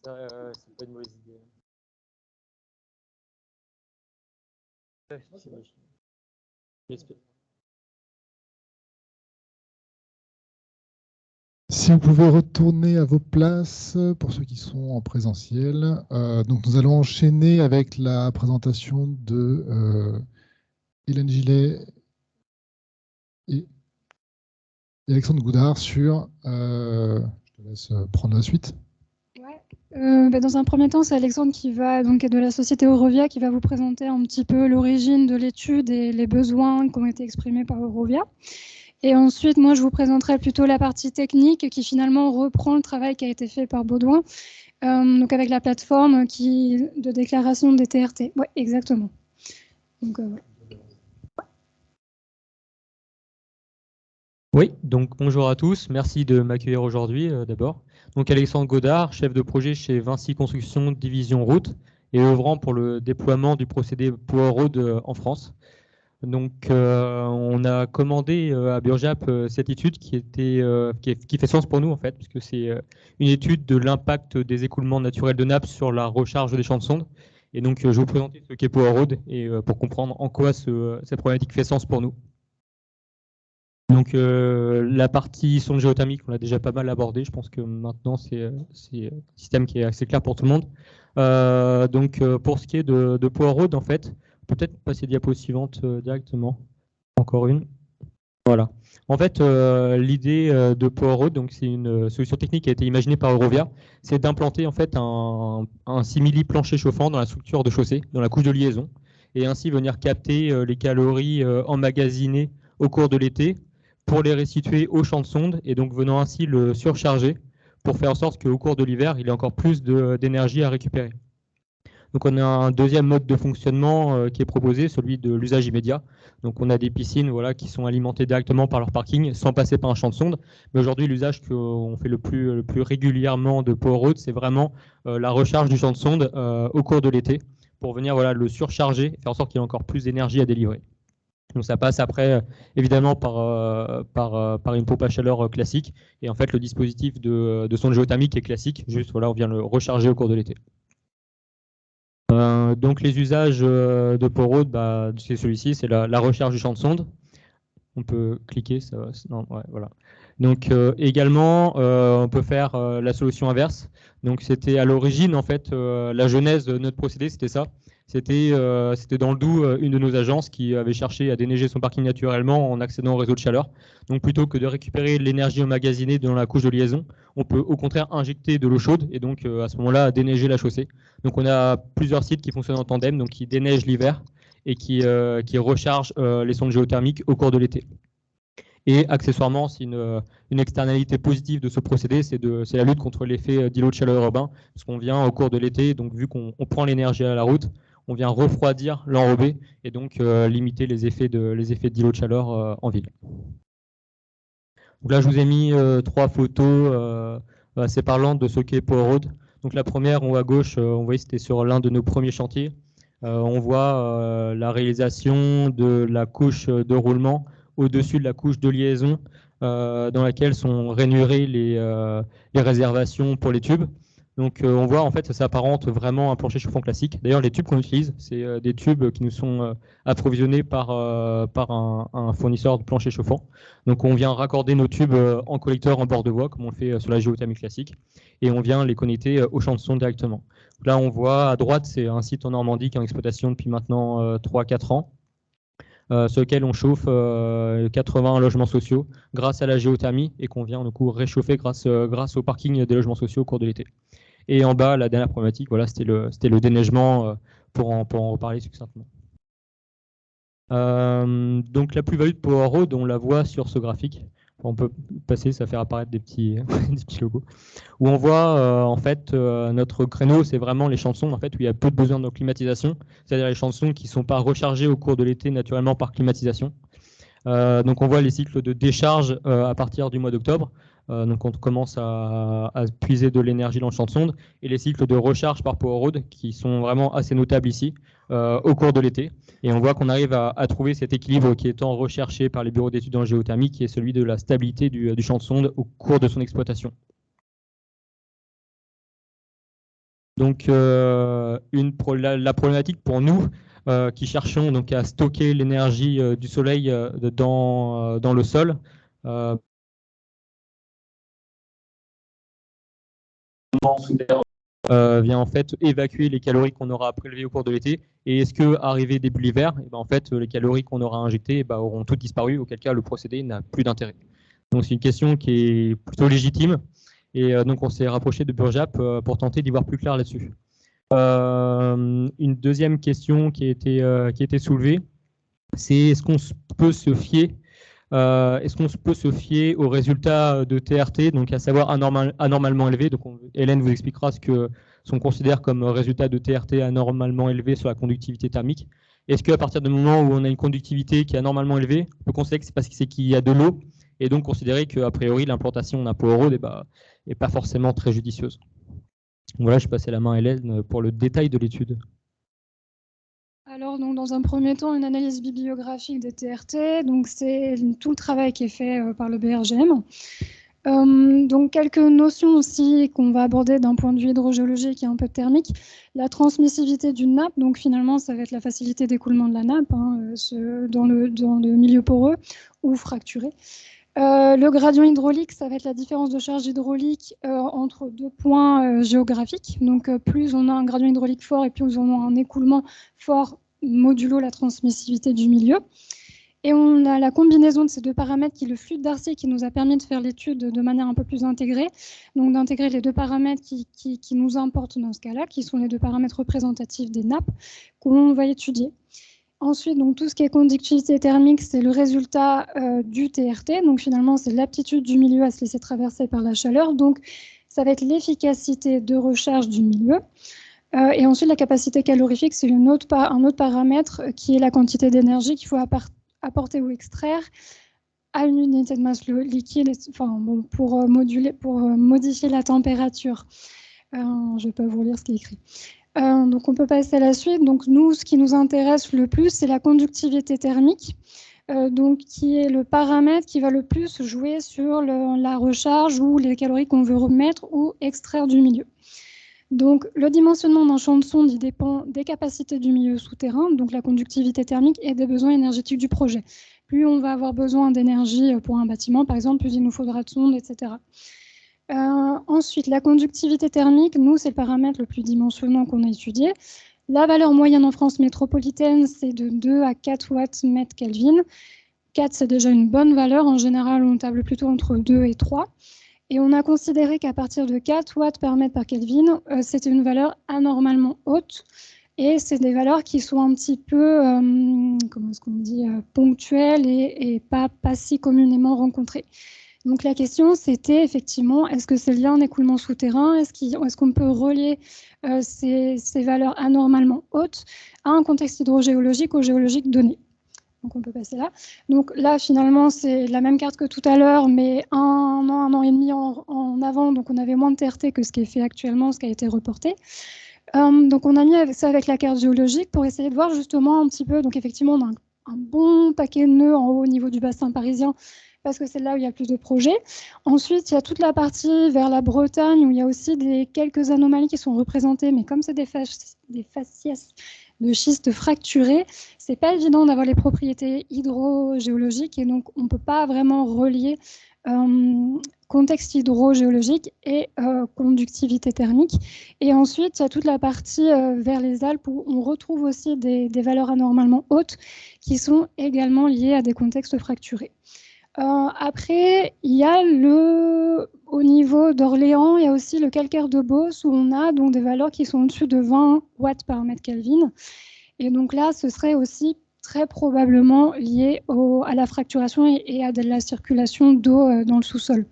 c'est pas une mauvaise idée. Si vous pouvez retourner à vos places, pour ceux qui sont en présentiel. Donc nous allons enchaîner avec la présentation de Hélène Gillet et Alexandre Goudard sur... je te laisse prendre la suite. Dans un premier temps, c'est Alexandre qui va, donc, de la société Eurovia, qui va vous présenter un petit peu l'origine de l'étude et les besoins qui ont été exprimés par Eurovia. Et ensuite, moi, je vous présenterai plutôt la partie technique qui finalement reprend le travail qui a été fait par Baudouin, donc avec la plateforme de déclaration des TRT. Oui, exactement. Donc, voilà. Oui, donc bonjour à tous, merci de m'accueillir aujourd'hui d'abord. Donc Alexandre Godard, chef de projet chez Vinci Construction Division Route et œuvrant pour le déploiement du procédé Power Road en France. Donc on a commandé à Burjap cette étude qui fait sens pour nous en fait, puisque c'est une étude de l'impact des écoulements naturels de nappe sur la recharge des champs de sonde. Et donc je vais vous présenter ce qu'est Power Road et pour comprendre en quoi cette problématique fait sens pour nous. Donc la partie sonde géothermique, on l'a déjà pas mal abordé. Je pense que maintenant c'est un système qui est assez clair pour tout le monde. Pour ce qui est de Power Road, en fait, on peut peut-être passer diapo suivante directement. Encore une. Voilà. En fait, l'idée de Power Road, donc c'est une solution technique qui a été imaginée par Eurovia, c'est d'implanter en fait un simili plancher chauffant dans la structure de chaussée, dans la couche de liaison, et ainsi venir capter les calories emmagasinées au cours de l'été pour les restituer au champ de sonde et donc venant ainsi le surcharger pour faire en sorte qu'au cours de l'hiver, il ait encore plus d'énergie à récupérer. Donc on a un deuxième mode de fonctionnement qui est proposé, celui de l'usage immédiat. Donc on a des piscines qui sont alimentées directement par leur parking sans passer par un champ de sonde. Mais aujourd'hui, l'usage qu'on fait le plus régulièrement de Power Road, c'est vraiment la recharge du champ de sonde au cours de l'été pour venir le surcharger et faire en sorte qu'il y ait encore plus d'énergie à délivrer. Donc ça passe après, évidemment, par une pompe à chaleur classique. Et en fait, le dispositif de sonde géothermique est classique. Juste, on vient le recharger au cours de l'été. Donc les usages de Power Road, c'est celui-ci, c'est la recharge du champ de sonde. On peut cliquer, ça va. Non, ouais, voilà. Donc également, on peut faire la solution inverse. Donc c'était à l'origine, en fait, la genèse de notre procédé, c'était ça. C'était dans le Doubs, une de nos agences qui avait cherché à déneiger son parking naturellement en accédant au réseau de chaleur. Donc plutôt que de récupérer l'énergie emmagasinée dans la couche de liaison, on peut au contraire injecter de l'eau chaude et donc à ce moment-là déneiger la chaussée. Donc on a plusieurs sites qui fonctionnent en tandem, donc qui déneigent l'hiver et qui rechargent les sondes géothermiques au cours de l'été. Et accessoirement, c'est une externalité positive de ce procédé, c'est la lutte contre l'effet d'îlot de chaleur urbain, parce qu'on vient au cours de l'été, donc vu qu'on prend l'énergie à la route, on vient refroidir l'enrobé et donc limiter les effets d'îlot de chaleur en ville. Donc là, je vous ai mis 3 photos assez parlantes de ce qu'est Power Road. Donc la première, en haut à gauche, on voit c'était sur l'un de nos premiers chantiers. On voit la réalisation de la couche de roulement au-dessus de la couche de liaison dans laquelle sont rainurées les réservations pour les tubes. Donc on voit en fait ça s'apparente vraiment à un plancher chauffant classique. D'ailleurs les tubes qu'on utilise, c'est des tubes qui nous sont approvisionnés par un fournisseur de plancher chauffant. Donc on vient raccorder nos tubes en collecteur en bord de voie comme on le fait sur la géothermie classique et on vient les connecter au champ de sonde directement. Là on voit à droite c'est un site en Normandie qui est en exploitation depuis maintenant 3-4 ans. Sur lequel on chauffe 80 logements sociaux grâce à la géothermie et qu'on vient du coup réchauffer grâce au parking des logements sociaux au cours de l'été. Et en bas, la dernière problématique, voilà, c'était le déneigement pour en reparler succinctement. Donc la plus-value de Power Road, on la voit sur ce graphique. On peut passer, ça fait apparaître des petits logos. Où on voit en fait notre créneau, c'est vraiment les champs de sonde en fait, où il y a peu de besoin de climatisation, c'est-à-dire les champs de sonde qui ne sont pas rechargés au cours de l'été naturellement par climatisation. Donc on voit les cycles de décharge à partir du mois d'octobre. Donc on commence à puiser de l'énergie dans le champ de sonde et les cycles de recharge par Power Road qui sont vraiment assez notables ici au cours de l'été. Et on voit qu'on arrive à trouver cet équilibre qui est tant recherché par les bureaux d'études en géothermie, qui est celui de la stabilité du champ de sonde au cours de son exploitation. Donc, la problématique pour nous qui cherchons donc à stocker l'énergie du soleil dans le sol, vient en fait évacuer les calories qu'on aura prélevées au cours de l'été. Et est-ce que arrivé début l'hiver, en fait, les calories qu'on aura injectées auront toutes disparu, auquel cas le procédé n'a plus d'intérêt. Donc c'est une question qui est plutôt légitime. Et donc on s'est rapproché de Burjap pour tenter d'y voir plus clair là-dessus. Une deuxième question qui a été soulevée, c'est est-ce qu'on peut se fier aux résultats de TRT, donc à savoir anormalement élevé. Donc Hélène vous expliquera ce qu'on considère comme résultat de TRT anormalement élevé sur la conductivité thermique. Est-ce qu'à partir du moment où on a une conductivité qui est anormalement élevée, on peut considérer que c'est parce qu'il y a de l'eau, et donc considérer qu'a priori l'implantation d'un pot Eurode n'est pas forcément très judicieuse. Donc voilà, je passais la main à Hélène pour le détail de l'étude. Alors, donc, dans un premier temps, une analyse bibliographique des TRT. Donc, c'est tout le travail qui est fait par le BRGM. Donc, quelques notions aussi qu'on va aborder d'un point de vue hydrogéologique et un peu thermique. La transmissivité d'une nappe, donc finalement, ça va être la facilité d'écoulement de la nappe dans le milieu poreux ou fracturé. Le gradient hydraulique, ça va être la différence de charge hydraulique entre deux points géographiques. Donc, plus on a un gradient hydraulique fort et plus on a un écoulement fort modulo la transmissivité du milieu. Et on a la combinaison de ces deux paramètres qui est le flux de Darcy qui nous a permis de faire l'étude de manière un peu plus intégrée. Donc, d'intégrer les deux paramètres qui nous importent dans ce cas-là, qui sont les deux paramètres représentatifs des nappes qu'on va étudier. Ensuite, donc, tout ce qui est conductivité thermique, c'est le résultat du TRT. Donc, finalement, c'est l'aptitude du milieu à se laisser traverser par la chaleur. Donc, ça va être l'efficacité de recharge du milieu. Et ensuite, la capacité calorifique, c'est un autre paramètre qui est la quantité d'énergie qu'il faut apporter ou extraire à une unité de masse liquide pour modifier la température. Je ne vais pas vous lire ce qui est écrit. Donc, on peut passer à la suite. Donc, nous, ce qui nous intéresse le plus, c'est la conductivité thermique, qui est le paramètre qui va le plus jouer sur la recharge ou les calories qu'on veut remettre ou extraire du milieu. Donc, le dimensionnement d'un champ de sonde, il dépend des capacités du milieu souterrain, donc la conductivité thermique, et des besoins énergétiques du projet. Plus on va avoir besoin d'énergie pour un bâtiment, par exemple, plus il nous faudra de sondes, etc. Ensuite, la conductivité thermique, nous, c'est le paramètre le plus dimensionnant qu'on a étudié. La valeur moyenne en France métropolitaine, c'est de 2 à 4 watts mètre Kelvin. 4, c'est déjà une bonne valeur. En général, on table plutôt entre 2 et 3. Et on a considéré qu'à partir de 4 watts par mètre par Kelvin, c'était une valeur anormalement haute. Et c'est des valeurs qui sont un petit peu, ponctuelles et pas si communément rencontrées. Donc la question, c'était effectivement, est-ce que c'est lié à un écoulement souterrain? Est-ce qu'on peut relier ces valeurs anormalement hautes à un contexte hydrogéologique ou géologique donné? Donc on peut passer là. Donc là, finalement, c'est la même carte que tout à l'heure, mais un an et demi en avant. Donc on avait moins de TRT que ce qui est fait actuellement, ce qui a été reporté. Donc on a mis ça avec la carte géologique pour essayer de voir justement un petit peu. Donc effectivement, on a un bon paquet de nœuds en haut au niveau du bassin parisien, parce que c'est là où il y a plus de projets. Ensuite, il y a toute la partie vers la Bretagne, où il y a aussi quelques anomalies qui sont représentées, mais comme c'est des faciès de schiste fracturés, c'est pas évident d'avoir les propriétés hydrogéologiques, et donc on ne peut pas vraiment relier contexte hydrogéologique et conductivité thermique. Et ensuite, il y a toute la partie vers les Alpes où on retrouve aussi des valeurs anormalement hautes qui sont également liées à des contextes fracturés. Après, il y a au niveau d'Orléans, il y a aussi le calcaire de Beauce où on a donc des valeurs qui sont au-dessus de 20 watts par mètre Kelvin. Et donc là, ce serait aussi très probablement lié à la fracturation et à de la circulation d'eau dans le sous-sol.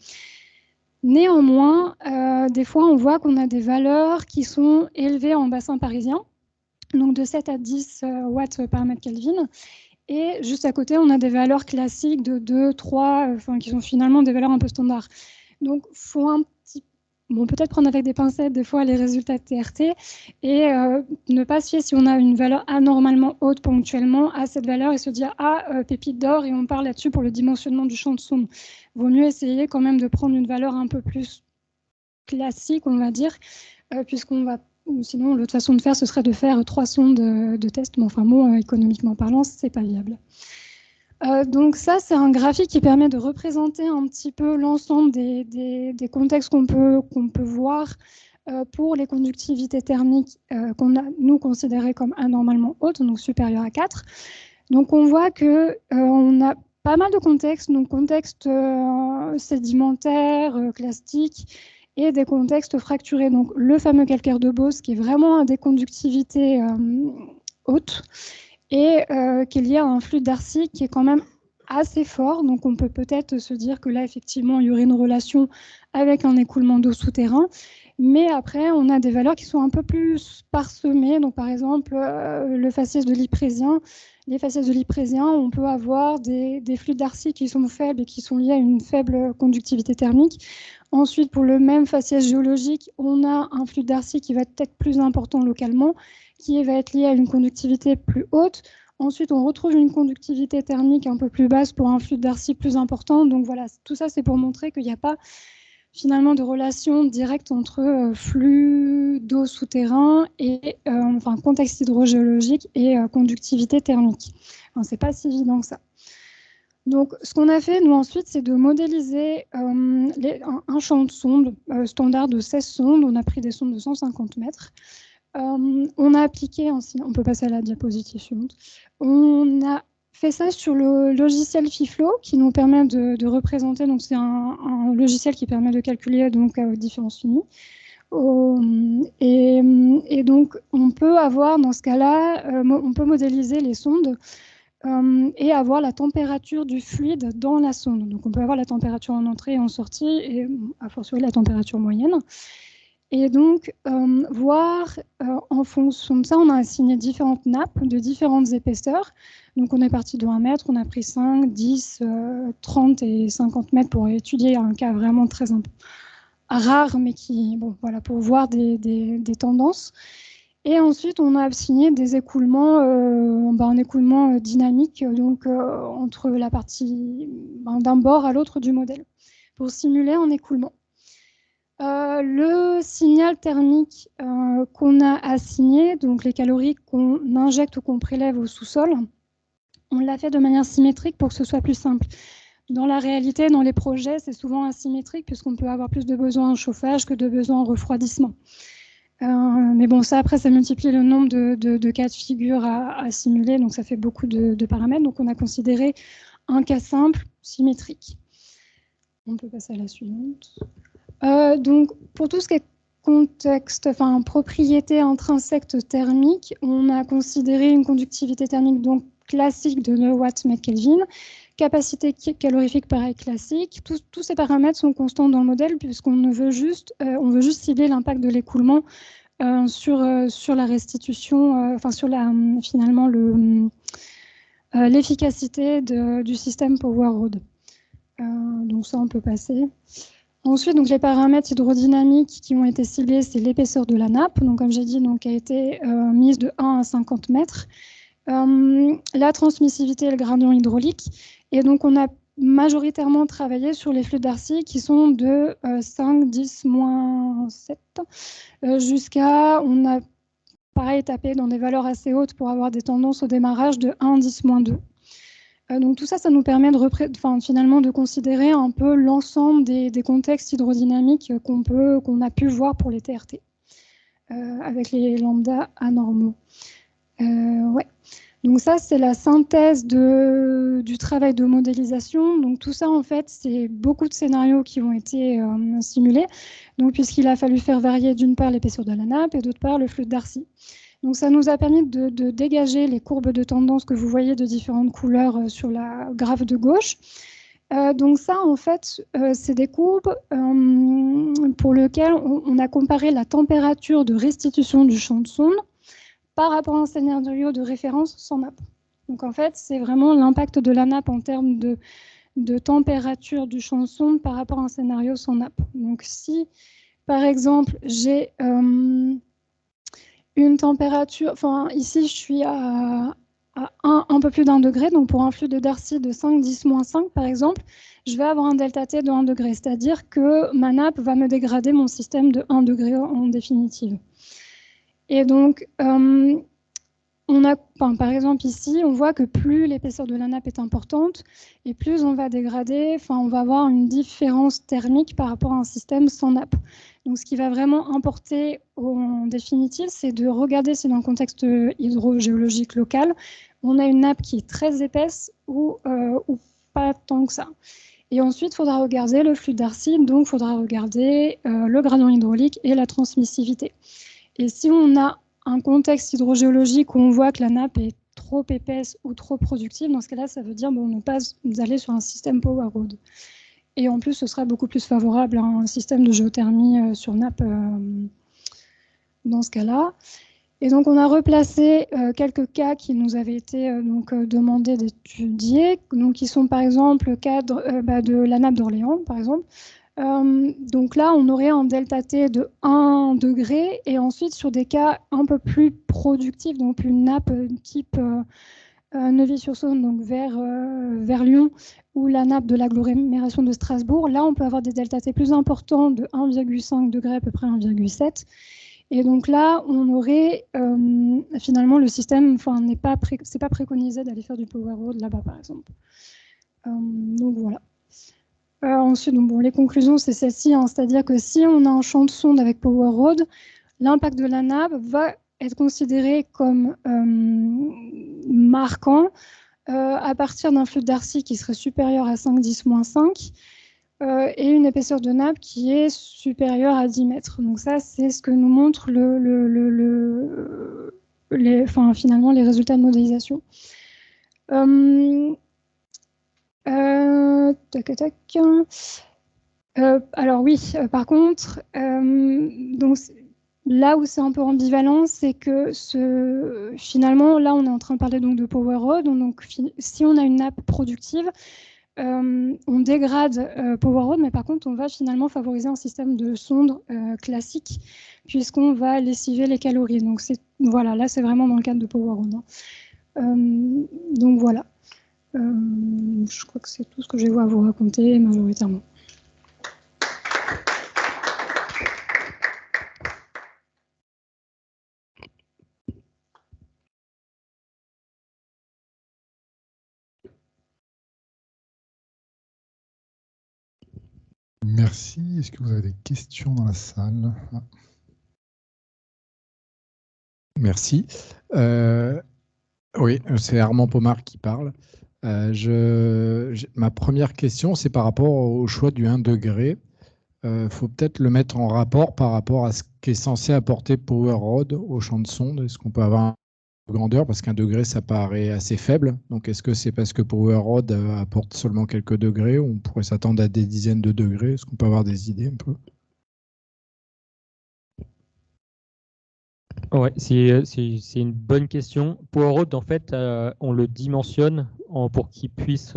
Néanmoins, des fois, on voit qu'on a des valeurs qui sont élevées en bassin parisien, donc de 7 à 10 watts par mètre Kelvin. Et juste à côté, on a des valeurs classiques de 2, 3, qui sont finalement des valeurs un peu standards. Donc, il faut peut-être prendre avec des pincettes des fois les résultats de TRT et ne pas se fier si on a une valeur anormalement haute ponctuellement à cette valeur et se dire pépite d'or, et on parle là-dessus pour le dimensionnement du champ de sonde. Vaut mieux essayer quand même de prendre une valeur un peu plus classique, on va dire, puisqu'on va ou sinon, l'autre façon de faire, ce serait de faire 3 sondes de test, mais enfin, bon, économiquement parlant, c'est pas viable. Donc ça, c'est un graphique qui permet de représenter un petit peu l'ensemble des contextes qu'on peut voir pour les conductivités thermiques qu'on a, nous, considérées comme anormalement hautes, donc supérieures à 4. Donc on voit qu'on a pas mal de contextes, donc contextes sédimentaires, clastiques, et des contextes fracturés. Donc le fameux calcaire de Beauce, qui est vraiment à des conductivités hautes, et qu'il y a un flux Darcy qui est quand même assez fort. Donc on peut peut-être se dire que là, effectivement, il y aurait une relation avec un écoulement d'eau souterrain. Mais après, on a des valeurs qui sont un peu plus parsemées. Donc par exemple, le faciès de l'Yprésien. Les faciès de l'Yprésien, on peut avoir des flux Darcy qui sont faibles et qui sont liés à une faible conductivité thermique. Ensuite, pour le même faciès géologique, on a un flux Darcy qui va être plus important localement, qui va être lié à une conductivité plus haute. Ensuite, on retrouve une conductivité thermique un peu plus basse pour un flux Darcy plus important. Donc voilà, tout ça, c'est pour montrer qu'il n'y a pas finalement de relation directe entre flux d'eau souterrain et enfin, contexte hydrogéologique et conductivité thermique. Enfin, c'est pas si évident que ça. Donc, ce qu'on a fait, nous, ensuite, c'est de modéliser un champ de sonde standard de 16 sondes. On a pris des sondes de 150 mètres. On a appliqué, on peut passer à la diapositive suivante, on a fait ça sur le logiciel FIFLOW qui nous permet de représenter, donc c'est un logiciel qui permet de calculer donc différences finies. Et donc on peut avoir dans ce cas-là, on peut modéliser les sondes et avoir la température du fluide dans la sonde. Donc on peut avoir la température en entrée et en sortie, et a fortiori la température moyenne. Et donc, voir en fonction de ça, on a assigné différentes nappes de différentes épaisseurs. Donc, on est parti de 1 mètre, on a pris 5, 10, 30 et 50 mètres pour étudier un cas vraiment très rare, mais qui, bon, voilà, pour voir des tendances. Et ensuite, on a assigné des écoulements, un écoulement dynamique, donc entre la partie d'un bord à l'autre du modèle, pour simuler un écoulement. Le signal thermique qu'on a assigné, donc les calories qu'on injecte ou qu'on prélève au sous-sol, on l'a fait de manière symétrique pour que ce soit plus simple. Dans la réalité, dans les projets, c'est souvent asymétrique puisqu'on peut avoir plus de besoins en chauffage que de besoins en refroidissement. Mais bon, ça, après, ça multiplie le nombre de cas de figure à simuler, donc ça fait beaucoup de paramètres. Donc on a considéré un cas simple, symétrique. On peut passer à la suivante. Donc, pour tout ce qui est contexte, enfin propriété intrinsèque thermique, on a considéré une conductivité thermique donc classique de 9 watts mètre Kelvin, capacité calorifique pareil classique. Tous ces paramètres sont constants dans le modèle puisqu'on veut juste cibler l'impact de l'écoulement sur la restitution, enfin sur finalement l'efficacité du système Power Road. Donc ça, on peut passer. Ensuite, donc, les paramètres hydrodynamiques qui ont été ciblés, c'est l'épaisseur de la nappe, donc, comme j'ai dit, donc, a été mise de 1 à 50 mètres. La transmissivité et le gradient hydraulique. Et donc, on a majoritairement travaillé sur les flux Darcy qui sont de 5, 10, moins 7, jusqu'à, on a pareil tapé dans des valeurs assez hautes pour avoir des tendances au démarrage de 1, 10, moins 2. Donc tout ça, ça nous permet finalement de considérer un peu l'ensemble des contextes hydrodynamiques qu'on a pu voir pour les TRT, avec les lambda anormaux. Ouais. Donc ça, c'est la synthèse du travail de modélisation. Donc tout ça, en fait, c'est beaucoup de scénarios qui ont été simulés, donc puisqu'il a fallu faire varier d'une part l'épaisseur de la nappe et d'autre part le flux de Darcy. Donc ça nous a permis de dégager les courbes de tendance que vous voyez de différentes couleurs sur la graphe de gauche. Donc ça, en fait, c'est des courbes pour lesquelles on a comparé la température de restitution du champ de sonde par rapport à un scénario de référence sans nappe. Donc en fait, c'est vraiment l'impact de la nappe en termes de température du champ de sonde par rapport à un scénario sans nappe. Donc si, par exemple, j'ai une température, enfin ici je suis à un peu plus d'1 degré, donc pour un flux de Darcy de 5, 10, moins 5 par exemple, je vais avoir un delta T de 1 degré, c'est-à-dire que ma nappe va me dégrader mon système de 1 degré en définitive. Et donc, par exemple ici, on voit que plus l'épaisseur de la nappe est importante et plus on va dégrader, on va avoir une différence thermique par rapport à un système sans nappe. Donc ce qui va vraiment importer en définitive, c'est de regarder si dans le contexte hydrogéologique local, on a une nappe qui est très épaisse ou pas tant que ça. Et ensuite, il faudra regarder le flux d'arcide, donc il faudra regarder le gradient hydraulique et la transmissivité. Et si on a un contexte hydrogéologique où on voit que la nappe est trop épaisse ou trop productive, dans ce cas-là, ça veut dire ne pas aller sur un système power road. Et en plus, ce sera beaucoup plus favorable à un système de géothermie sur nappe dans ce cas-là. Et donc, on a replacé quelques cas qui nous avaient été demandés d'étudier, donc qui sont par exemple le cas de la nappe d'Orléans, par exemple. Donc là, on aurait un delta T de 1 degré et ensuite sur des cas un peu plus productifs, donc une nappe type Neuville-sur-Saône, donc vers Lyon, ou la nappe de l'agglomération de Strasbourg. Là, on peut avoir des delta T plus importants de 1,5 degré, à peu près 1,7. Et donc là, on aurait finalement le système, c'est pas préconisé d'aller faire du power road là-bas, par exemple. Donc voilà. Ensuite, les conclusions, c'est celle-ci, c'est-à-dire que si on a un champ de sonde avec Power Road, l'impact de la nappe va être considéré comme marquant à partir d'un flux d'Arcy qui serait supérieur à 5,10-5 et une épaisseur de nappe qui est supérieure à 10 mètres. Donc ça, c'est ce que nous montrent finalement les résultats de modélisation. Alors oui, par contre, donc, là où c'est un peu ambivalent, c'est que finalement, là, on est en train de parler donc de Power Road. Donc, si on a une nappe productive, on dégrade Power Road, mais par contre, on va finalement favoriser un système de sonde classique, puisqu'on va lessiver les calories. Donc, voilà, là, c'est vraiment dans le cadre de Power Road. Donc, voilà. Je crois que c'est tout ce que j'ai à vous raconter majoritairement. Merci. Est-ce que vous avez des questions dans la salle? Merci. Oui, c'est Armand Pomard qui parle. Ma première question, c'est par rapport au choix du 1 degré. Faut peut-être le mettre en rapport par rapport à ce qu'est censé apporter Power Road au champ de sonde. Est-ce qu'on peut avoir une grandeur? Parce qu'1 degré, ça paraît assez faible. Donc, est-ce que c'est parce que Power Road apporte seulement quelques degrés ou on pourrait s'attendre à des dizaines de degrés? Est-ce qu'on peut avoir des idées un peu? Ouais, c'est une bonne question. Power Road, en fait, on le dimensionne pour qu'il puisse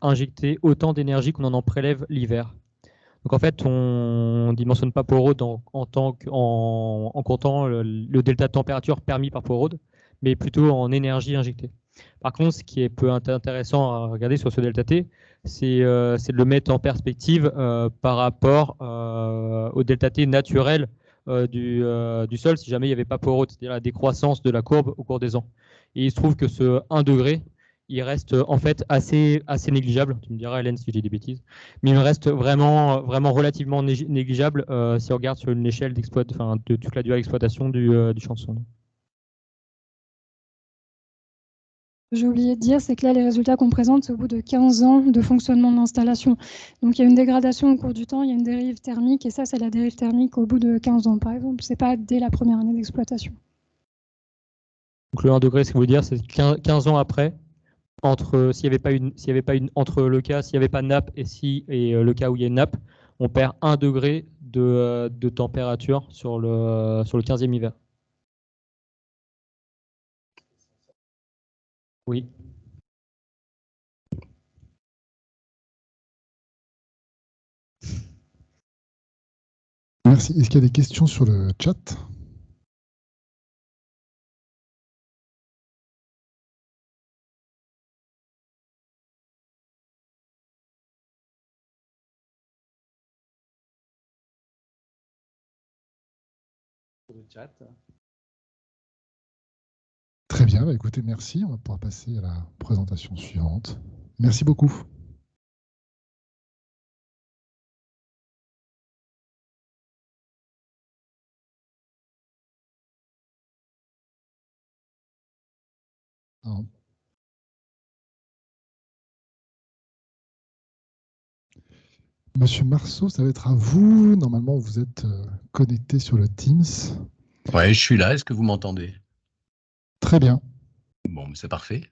injecter autant d'énergie qu'on en prélève l'hiver. Donc en fait, on ne dimensionne pas Power Road en comptant le delta de température permis par Power Road, mais plutôt en énergie injectée. Par contre, ce qui est peu intéressant à regarder sur ce delta T, c'est de le mettre en perspective par rapport au delta T naturel du sol si jamais il n'y avait pas Power Road, c'est-à-dire la décroissance de la courbe au cours des ans. Et il se trouve que ce 1 degré, il reste en fait assez négligeable. Tu me diras, Hélène, si j'ai des bêtises. Mais il reste vraiment relativement négligeable si on regarde sur une échelle de toute la durée d'exploitation du champ de sonde. J'ai oublié de dire, c'est que là, les résultats qu'on présente, c'est au bout de 15 ans de fonctionnement de l'installation. Donc, il y a une dégradation au cours du temps, il y a une dérive thermique, et ça, c'est la dérive thermique au bout de 15 ans, par exemple. Ce n'est pas dès la première année d'exploitation. Donc, le 1 degré, ce que vous dire, c'est 15 ans après, s'il n'y avait pas entre le cas s'il n'y avait pas de nappe et le cas où il y a une nappe, on perd 1 degré de température sur le 15e hiver. Oui. Merci. Est-ce qu'il y a des questions sur le chat? Sur le chat. bien, bah, écoutez, merci. On va pouvoir passer à la présentation suivante. Merci beaucoup. Alors, Monsieur Marceau, ça va être à vous. Normalement, vous êtes connecté sur le Teams. Ouais, je suis là. Est-ce que vous m'entendez? Très bien. Bon, c'est parfait.